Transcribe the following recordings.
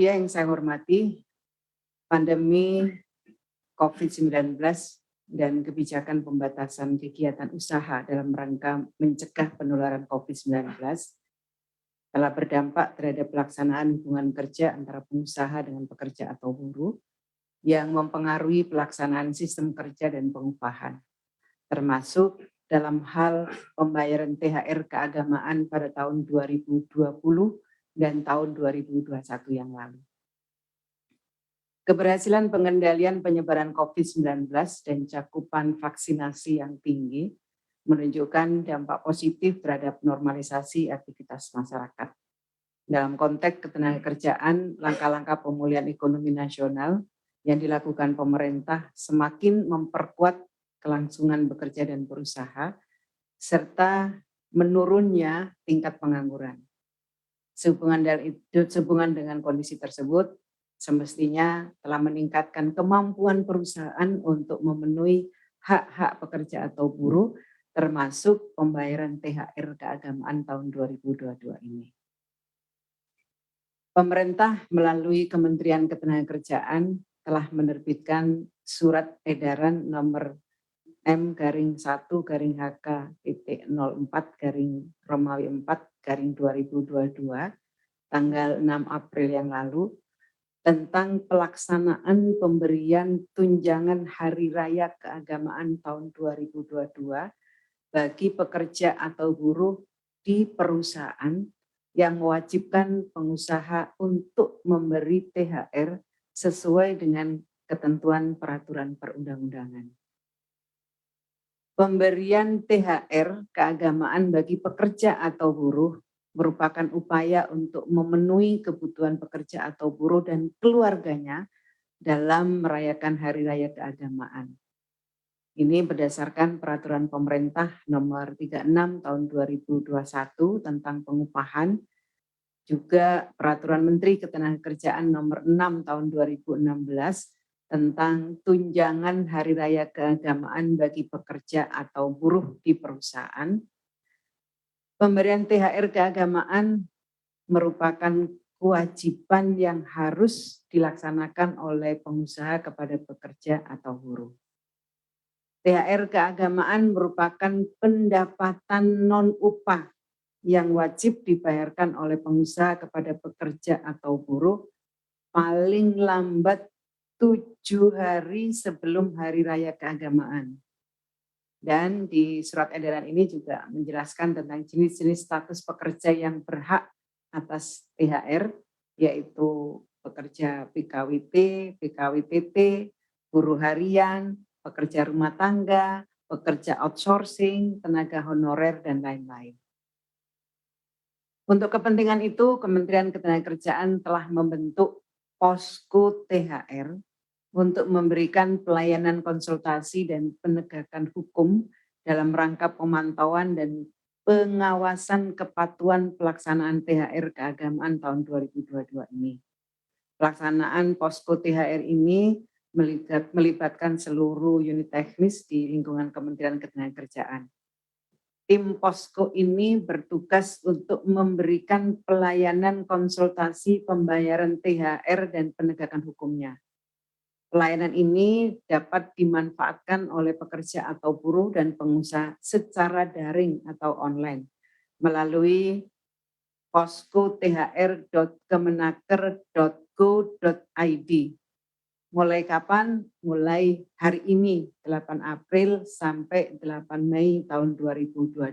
media yang saya hormati, pandemi COVID-19 dan kebijakan pembatasan kegiatan usaha dalam rangka mencegah penularan COVID-19 telah berdampak terhadap pelaksanaan hubungan kerja antara pengusaha dengan pekerja atau buruh yang mempengaruhi pelaksanaan sistem kerja dan pengupahan, termasuk dalam hal pembayaran THR keagamaan pada tahun 2020 dan tahun 2021 yang lalu. Keberhasilan pengendalian penyebaran COVID-19 dan cakupan vaksinasi yang tinggi menunjukkan dampak positif terhadap normalisasi aktivitas masyarakat. Dalam konteks ketenagakerjaan, langkah-langkah pemulihan ekonomi nasional yang dilakukan pemerintah semakin memperkuat kelangsungan bekerja dan berusaha, serta menurunnya tingkat pengangguran. Sehubungan dengan kondisi tersebut, semestinya telah meningkatkan kemampuan perusahaan untuk memenuhi hak-hak pekerja atau buruh, termasuk pembayaran THR keagamaan tahun 2022 ini. Pemerintah melalui Kementerian Ketenagakerjaan telah menerbitkan surat edaran nomor M-1-HK.04-Romawi 4-2022 tanggal 6 April yang lalu tentang pelaksanaan pemberian tunjangan Hari Raya Keagamaan tahun 2022 bagi pekerja atau buruh di perusahaan yang mewajibkan pengusaha untuk memberi THR sesuai dengan ketentuan peraturan perundang-undangan. Pemberian THR keagamaan bagi pekerja atau buruh merupakan upaya untuk memenuhi kebutuhan pekerja atau buruh dan keluarganya dalam merayakan Hari Raya Keagamaan. Ini berdasarkan peraturan pemerintah nomor 36 tahun 2021 tentang pengupahan, juga peraturan Menteri Ketenagakerjaan nomor 6 tahun 2016 tentang tunjangan Hari Raya Keagamaan bagi pekerja atau buruh di perusahaan. Pemberian THR keagamaan merupakan kewajiban yang harus dilaksanakan oleh pengusaha kepada pekerja atau buruh. THR keagamaan merupakan pendapatan non-upah yang wajib dibayarkan oleh pengusaha kepada pekerja atau buruh paling lambat 7 hari sebelum Hari Raya Keagamaan. Dan di surat edaran ini juga menjelaskan tentang jenis-jenis status pekerja yang berhak atas THR, yaitu pekerja PKWT, PKWTT, buruh harian, pekerja rumah tangga, pekerja outsourcing, tenaga honorer, dan lain-lain. Untuk kepentingan itu, Kementerian Ketenagakerjaan telah membentuk Posko THR untuk memberikan pelayanan konsultasi dan penegakan hukum dalam rangka pemantauan dan pengawasan kepatuhan pelaksanaan THR keagamaan tahun 2022 ini. Pelaksanaan Posko THR ini melibatkan seluruh unit teknis di lingkungan Kementerian Ketenagakerjaan. Tim Posko ini bertugas untuk memberikan pelayanan konsultasi pembayaran THR dan penegakan hukumnya. Pelayanan ini dapat dimanfaatkan oleh pekerja atau buruh dan pengusaha secara daring atau online melalui poskothr.kemenaker.go.id. Mulai kapan? Mulai hari ini 8 April sampai 8 Mei tahun 2022.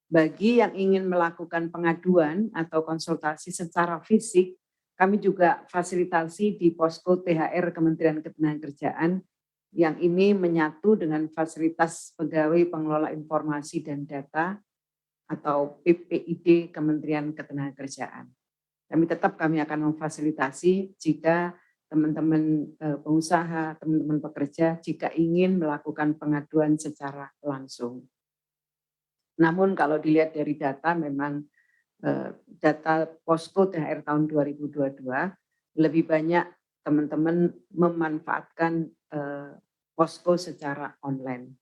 Bagi yang ingin melakukan pengaduan atau konsultasi secara fisik, kami juga fasilitasi di Posko THR Kementerian Ketenagakerjaan yang ini menyatu dengan fasilitas pegawai pengelola informasi dan data atau PPID Kementerian Ketenagakerjaan. Kami akan memfasilitasi jika teman-teman pengusaha, teman-teman pekerja jika ingin melakukan pengaduan secara langsung. Namun kalau dilihat dari data memang data Posko THR tahun 2022 lebih banyak teman-teman memanfaatkan posko secara online.